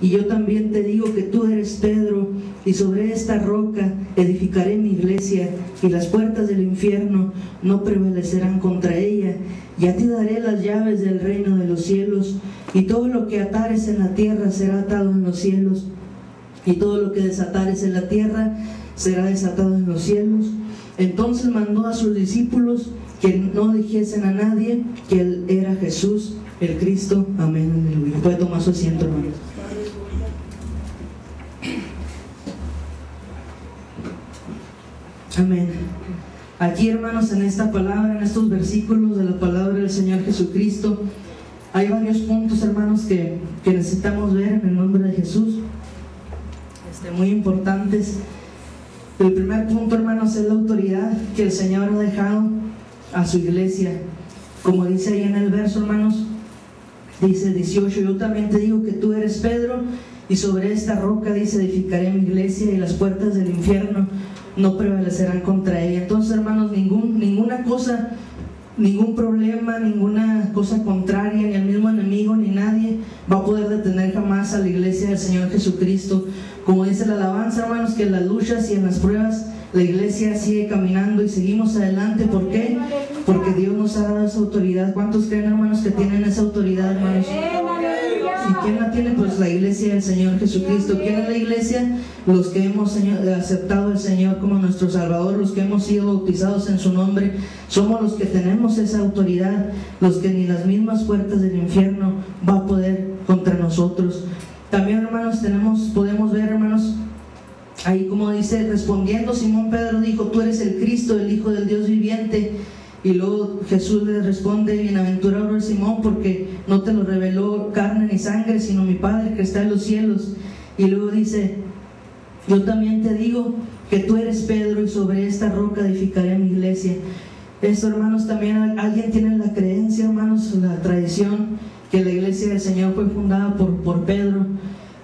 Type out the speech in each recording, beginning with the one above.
y yo también te digo que tú eres Pedro, y sobre esta roca edificaré mi iglesia, y las puertas del infierno no prevalecerán contra ella. Y a ti daré las llaves del reino de los cielos, y todo lo que atares en la tierra será atado en los cielos, y todo lo que desatares en la tierra será desatado en los cielos. Entonces mandó a sus discípulos que no dijesen a nadie que él era Jesús, el Cristo. Amén, aleluya. Puede tomar su asiento, hermanos. Amén. Aquí, hermanos, en esta palabra, en estos versículos de la palabra del Señor Jesucristo, hay varios puntos, hermanos, que necesitamos ver en el nombre de Jesús, muy importantes. El primer punto, hermanos, es la autoridad que el Señor ha dejado a su iglesia. Como dice ahí en el verso, hermanos, dice 18: yo también te digo que tú eres Pedro, y sobre esta roca, dice, edificaré mi iglesia, y las puertas del infierno no prevalecerán contra ella. Entonces, hermanos, ninguna cosa, ningún problema, ninguna cosa contraria, ni el mismo enemigo, ni nadie va a poder detener jamás a la iglesia del Señor Jesucristo. Como dice la alabanza, hermanos, que en las luchas y en las pruebas la iglesia sigue caminando y seguimos adelante. ¿Por qué? Porque Dios nos ha dado esa autoridad. ¿Cuántos creen, hermanos, que tienen esa autoridad, hermanos? ¿Y quién la tiene? Pues la iglesia del Señor Jesucristo. ¿Quién es la iglesia? Los que hemos aceptado al Señor como nuestro Salvador, los que hemos sido bautizados en su nombre. Somos los que tenemos esa autoridad, los que ni las mismas puertas del infierno va a poder contra nosotros. También, hermanos, podemos ver, hermanos, ahí como dice, respondiendo Simón Pedro dijo: tú eres el Cristo, el Hijo del Dios viviente. Y luego Jesús le responde: bienaventurado eres Simón, porque no te lo reveló carne ni sangre, sino mi Padre que está en los cielos. Y luego dice: yo también te digo que tú eres Pedro, y sobre esta roca edificaré mi iglesia. Esto, hermanos, también alguien tiene la creencia, hermanos, la tradición, que la iglesia del Señor fue fundada por Pedro,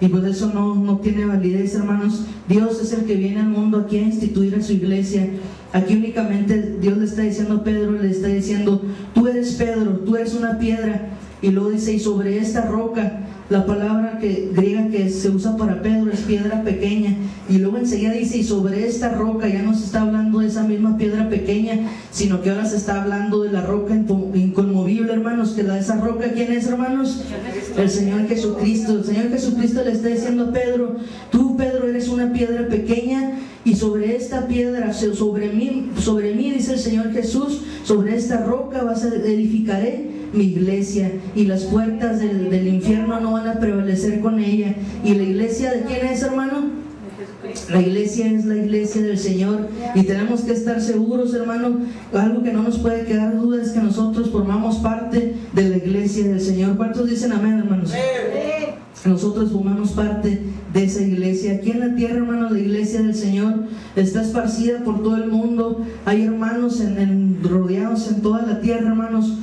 y pues eso no tiene validez, hermanos. Dios es el que viene al mundo aquí a instituir a su iglesia. Aquí únicamente Dios le está diciendo a Pedro, le está diciendo: tú eres Pedro, tú eres una piedra. Y luego dice: y sobre esta roca, la palabra griega que se usa para Pedro es piedra pequeña. Y luego enseguida dice: y sobre esta roca, ya no se está hablando de esa misma piedra pequeña, sino que ahora se está hablando de la roca inconmovible, hermanos. Que esa roca, ¿quién es, hermanos? El Señor Jesucristo. El Señor Jesucristo le está diciendo a Pedro: tú, Pedro, eres una piedra pequeña, y sobre esta piedra, sobre mí, dice el Señor Jesús, sobre esta roca edificaré mi iglesia, y las puertas del infierno no van a prevalecer con ella. ¿Y la iglesia de quién es, hermano? La iglesia es la iglesia del Señor, y tenemos que estar seguros, hermano. Algo que no nos puede quedar duda es que nosotros formamos parte de la iglesia del Señor. ¿Cuántos dicen amén, hermanos? Nosotros formamos parte de esa iglesia. Aquí en la tierra, hermanos, la iglesia del Señor está esparcida por todo el mundo. Hay hermanos rodeados en toda la tierra, hermanos.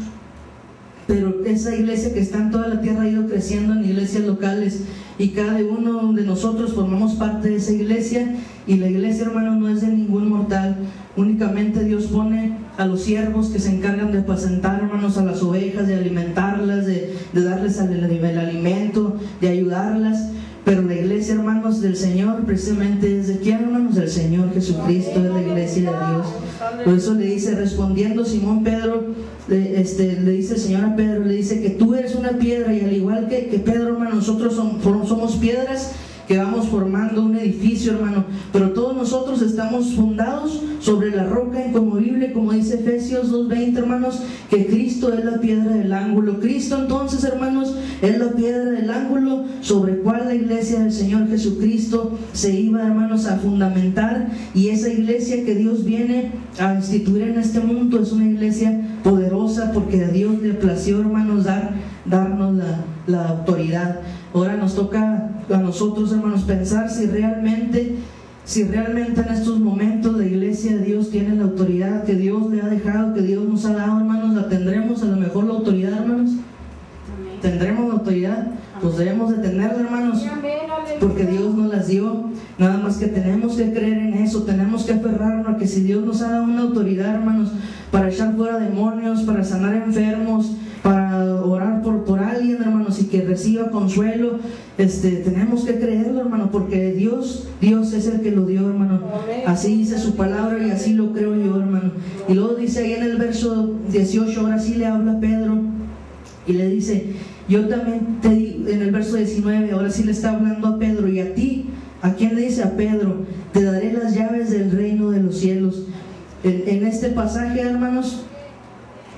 Pero esa iglesia que está en toda la tierra ha ido creciendo en iglesias locales, y cada uno de nosotros formamos parte de esa iglesia. Y la iglesia, hermanos, no es de ningún mortal. Únicamente Dios pone a los siervos que se encargan de apacentar, hermanos, a las ovejas, de alimentarlas, de darles el alimento, de ayudarlas. Pero la iglesia, hermanos, del Señor, precisamente es de quién, hermanos, del Señor Jesucristo, es la iglesia de Dios. Por eso le dice, respondiendo Simón Pedro, le dice el Señor a Pedro, le dice que tú eres una piedra, y al igual que Pedro, hermano, nosotros somos piedras que vamos formando un edificio, hermano, pero todos nosotros estamos fundados sobre la roca inconmovible, como dice Efesios 2:20, hermanos, que Cristo es la piedra del ángulo. Cristo, entonces, hermanos, es la piedra del ángulo sobre cual la iglesia del Señor Jesucristo se iba, hermanos, a fundamentar. Y esa iglesia que Dios viene a instituir en este mundo es una iglesia poderosa, porque a Dios le plació, hermanos, darnos la autoridad. Ahora nos toca a nosotros, hermanos, pensar si realmente en estos momentos la iglesia de Dios tiene la autoridad que Dios le ha dejado, que Dios nos ha dado, hermanos. ¿La tendremos a lo mejor la autoridad, hermanos? ¿Tendremos la autoridad? Pues debemos de tenerla, hermanos, porque Dios nos las dio. Nada más que tenemos que creer en eso, tenemos que aferrarnos a que si Dios nos ha dado una autoridad, hermanos, para echar fuera demonios, para sanar enfermos, para orar por alguien, hermanos, y que reciba consuelo, tenemos que creerlo, hermano, porque Dios es el que lo dio, hermano. Así dice su palabra y así lo creo yo, hermano. Y luego dice ahí en el verso 18, ahora sí le habla a Pedro y le dice: yo también te digo, en el verso 19, ahora sí le está hablando a Pedro, y a ti, ¿a quién le dice? A Pedro: te daré las llaves del reino de los cielos. En este pasaje, hermanos,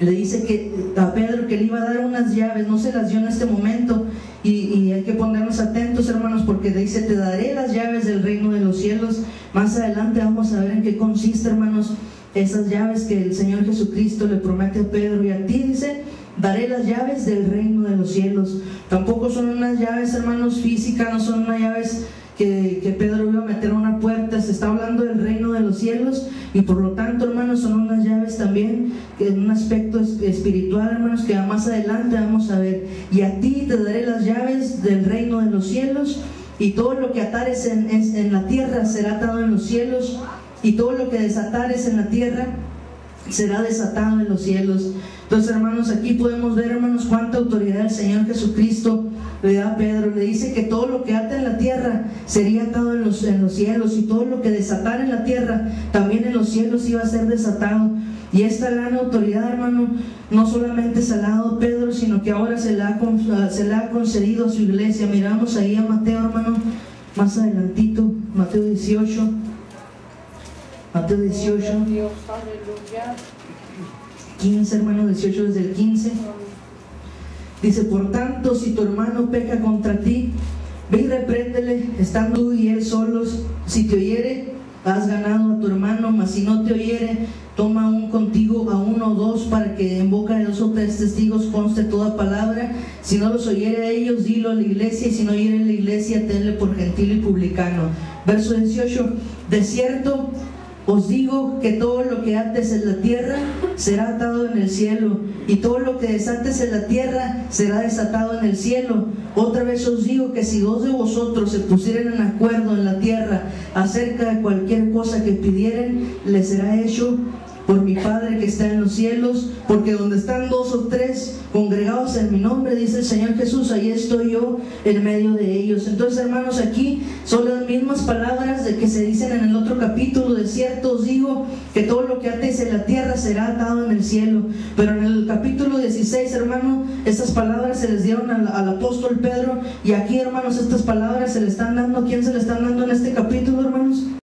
le dice que a Pedro que le iba a dar unas llaves, no se las dio en este momento, y hay que ponernos atentos, hermanos, porque le dice: te daré las llaves del reino de los cielos. Más adelante vamos a ver en qué consiste, hermanos, esas llaves que el Señor Jesucristo le promete a Pedro. Y a ti, dice, daré las llaves del reino de los cielos. Tampoco son unas llaves, hermanos, físicas, no son unas llaves que Pedro iba a meter a una puerta. Se está hablando del reino de los cielos, y por lo tanto, hermanos, son unas llaves también que en un aspecto espiritual, hermanos, que más adelante vamos a ver. Y a ti te daré las llaves del reino de los cielos, y todo lo que atares en la tierra será atado en los cielos, y todo lo que desatares en la tierra será desatado en los cielos. Entonces, hermanos, aquí podemos ver, hermanos, cuánta autoridad el Señor Jesucristo le da a Pedro. Le dice que todo lo que ata en la tierra sería atado en los cielos, y todo lo que desatara en la tierra también en los cielos iba a ser desatado. Y esta gran autoridad, hermano, no solamente se la ha dado a Pedro, sino que ahora se le ha concedido a su iglesia. Miramos ahí a Mateo, hermano, más adelantito, Mateo 18. Mateo 18, 15, hermano, 18 desde el 15. Dice: por tanto, si tu hermano peca contra ti, ve y repréndele, estando tú y él solos. Si te oyere, has ganado a tu hermano. Mas si no te oyere, toma aún contigo a uno o dos, para que en boca de 2 o 3 testigos conste toda palabra. Si no los oyere a ellos, dilo a la iglesia, y si no oyere a la iglesia, tenle por gentil y publicano. Verso 18: de cierto os digo que todo lo que ates en la tierra será atado en el cielo, y todo lo que desates en la tierra será desatado en el cielo. Otra vez os digo que si 2 de vosotros se pusieren en acuerdo en la tierra acerca de cualquier cosa que pidieren, les será hecho por mi Padre que está en los cielos. Porque donde están 2 o 3 congregados en mi nombre, dice el Señor Jesús, ahí estoy yo en medio de ellos. Entonces, hermanos, aquí son las mismas palabras de que se dicen en el otro capítulo: de cierto os digo que todo lo que ates en la tierra será atado en el cielo. Pero en el capítulo 16, hermano, estas palabras se les dieron al apóstol Pedro, y aquí, hermanos, estas palabras se le están dando. ¿A quién se le están dando en este capítulo, hermanos?